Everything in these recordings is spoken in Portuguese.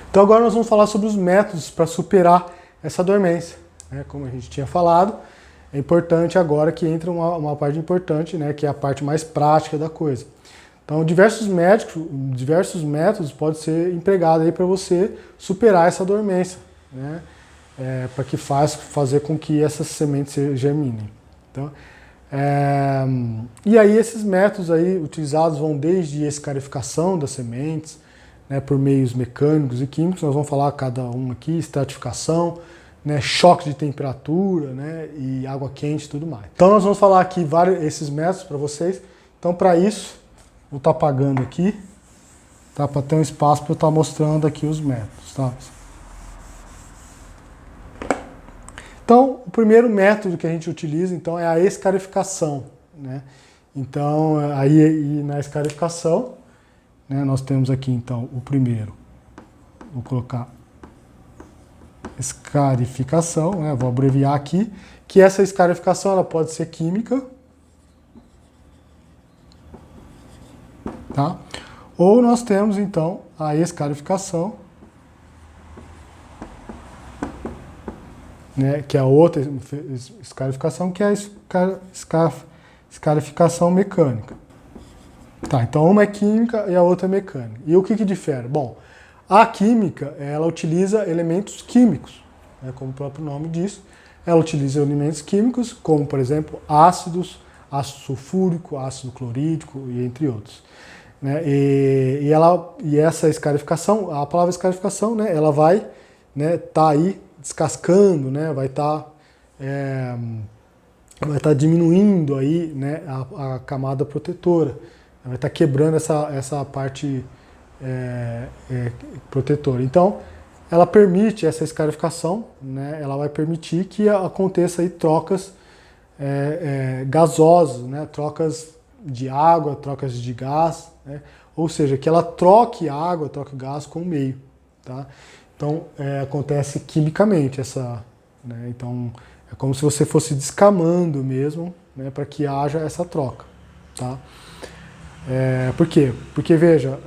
Então agora nós vamos falar sobre os métodos para superar essa dormência, né? Como a gente tinha falado, é importante agora que entra uma parte importante, né? Que é a parte mais prática da coisa. Então diversos métodos podem ser empregados aí para você superar essa dormência, né? Para que fazer com que essas sementes germinem. Então, e aí esses métodos aí utilizados vão desde escarificação das sementes, né, por meios mecânicos e químicos, nós vamos falar cada um aqui, estratificação, né, choque de temperatura, né, e água quente e tudo mais. Então nós vamos falar aqui esses métodos para vocês. Então para isso, vou estar apagando aqui, tá, para ter um espaço para eu estar mostrando aqui os métodos. Tá? Então o primeiro método que a gente utiliza então, é a escarificação. Né? Então aí na escarificação, né, nós temos aqui então o primeiro, vou colocar escarificação, né, vou abreviar aqui, que essa escarificação ela pode ser química, tá? Ou nós temos então a escarificação, né, que é a outra escarificação, que é a escarificação mecânica. Tá, então uma é química e a outra é mecânica. E o que difere? Bom, a química, ela utiliza elementos químicos, né, como o próprio nome diz. Ela utiliza elementos químicos, como, por exemplo, ácidos, ácido sulfúrico, ácido clorídrico e entre outros. Né, e essa escarificação, a palavra escarificação, né, ela vai, né, tá aí descascando, né, vai estar diminuindo aí, né, a camada protetora. Vai estar quebrando essa parte protetora. Então, ela permite essa escarificação, né? Ela vai permitir que aconteça aí trocas gasosas, né? Trocas de água, trocas de gás, né? Ou seja, que ela troque água, troque gás com o meio. Tá? Então, acontece quimicamente essa... Né? Então, é como se você fosse descamando mesmo, né? Para que haja essa troca. Tá? Por quê? Porque, veja,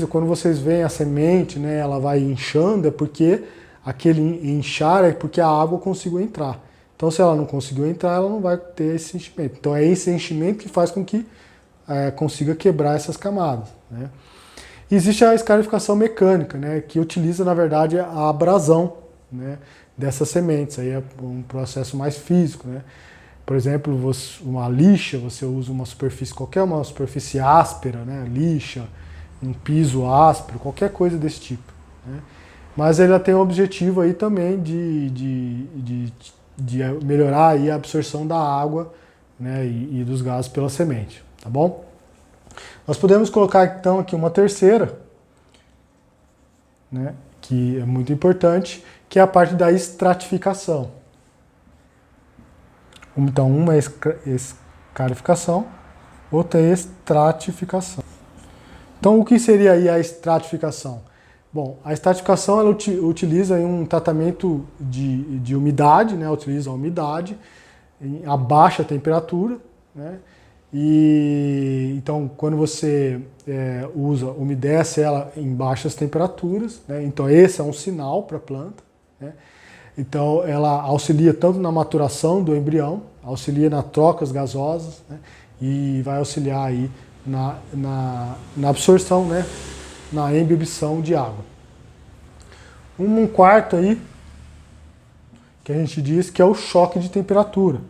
quando vocês veem a semente, né, ela vai inchando, é porque aquele inchar é porque a água conseguiu entrar. Então, se ela não conseguiu entrar, ela não vai ter esse enchimento. Então, é esse enchimento que faz com que consiga quebrar essas camadas. Né? Existe a escarificação mecânica, né, que utiliza, na verdade, a abrasão, né, dessas sementes. Aí é um processo mais físico, né? Por exemplo, uma lixa, você usa uma superfície qualquer, uma superfície áspera, né? Lixa, um piso áspero, qualquer coisa desse tipo. Né? Mas ela tem o objetivo aí também de melhorar aí a absorção da água, né? e dos gases pela semente. Tá bom? Nós podemos colocar então aqui uma terceira, né? Que é muito importante, que é a parte da estratificação. Então, uma é escarificação, outra é estratificação. Então, o que seria aí a estratificação? Bom, a estratificação ela utiliza um tratamento de umidade, né? Utiliza a umidade a baixa temperatura, né? E então, quando você umedece ela em baixas temperaturas, né? Então esse é um sinal para a planta, né? Então, ela auxilia tanto na maturação do embrião, auxilia nas trocas gasosas, né? E vai auxiliar aí na absorção, né? Na embebição de água. Um quarto aí, que a gente diz que é o choque de temperatura.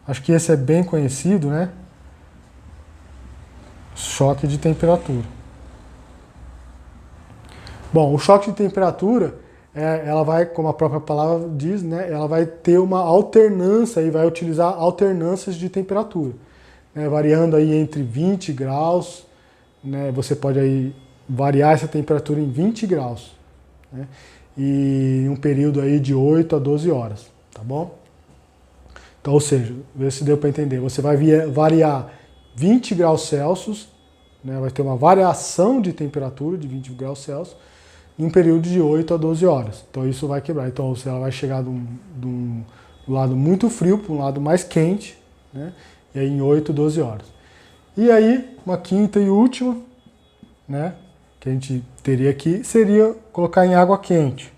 Acho que esse é bem conhecido, né? Choque de temperatura. Bom, o choque de temperatura... ela vai, como a própria palavra diz, né, ela vai ter uma alternância e vai utilizar alternâncias de temperatura, né, variando aí entre 20 graus, né, você pode aí variar essa temperatura em 20 graus, né, e em um período aí de 8 a 12 horas, tá bom? Então, ou seja, vê se deu para entender, você vai variar 20 graus Celsius, né, vai ter uma variação de temperatura de 20 graus Celsius, em um período de 8 a 12 horas. Então isso vai quebrar. Então ela vai chegar de um lado muito frio para um lado mais quente, né? E aí em 8 a 12 horas. E aí, uma quinta e última, né? que a gente teria aqui seria colocar em água quente.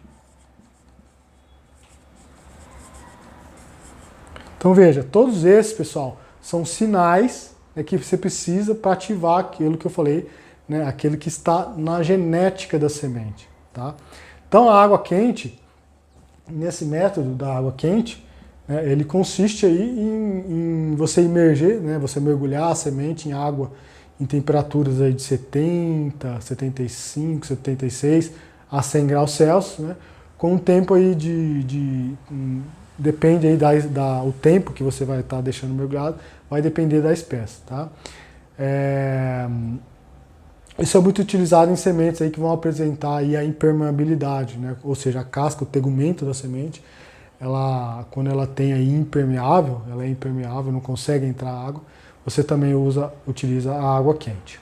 Então veja, todos esses, pessoal, são sinais, né, que você precisa para ativar aquilo que eu falei, né, aquele que está na genética da semente. Tá? Então a água quente, nesse método da água quente, né, ele consiste aí em você imergir, né, você mergulhar a semente em água em temperaturas aí de 70, 75, 76 a 100 graus Celsius, né, com um tempo aí depende aí o tempo que você vai estar deixando mergulhado, vai depender da espécie, tá? Isso é muito utilizado em sementes aí que vão apresentar aí a impermeabilidade, né? Ou seja, a casca, o tegumento da semente, quando ela tem aí ela é impermeável, não consegue entrar água, você também utiliza a água quente.